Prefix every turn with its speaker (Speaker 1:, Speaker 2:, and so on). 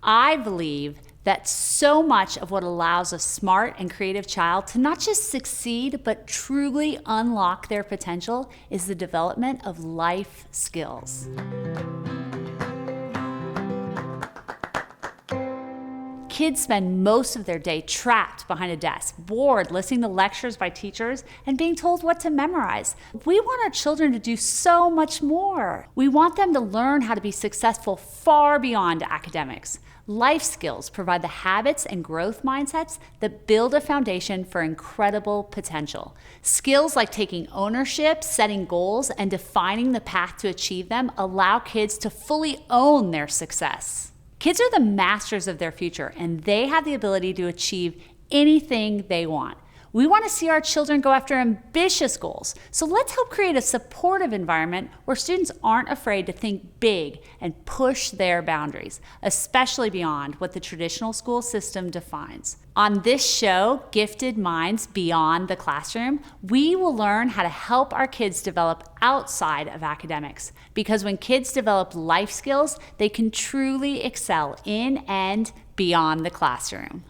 Speaker 1: I believe that so much of what allows a smart and creative child to not just succeed, but truly unlock their potential is the development of life skills. Kids spend most of their day trapped behind a desk, bored, listening to lectures by teachers, and being told what to memorize. We want our children to do so much more. We want them to learn how to be successful far beyond academics. Life skills provide the habits and growth mindsets that build a foundation for incredible potential. Skills like taking ownership, setting goals, and defining the path to achieve them allow kids to fully own their success. Kids are the masters of their future, and they have the ability to achieve anything they want. We want to see our children go after ambitious goals, so let's help create a supportive environment where students aren't afraid to think big and push their boundaries, especially beyond what the traditional school system defines. On this show, Gifted Minds Beyond the Classroom, we will learn how to help our kids develop outside of academics. Because when kids develop life skills, they can truly excel in and beyond the classroom.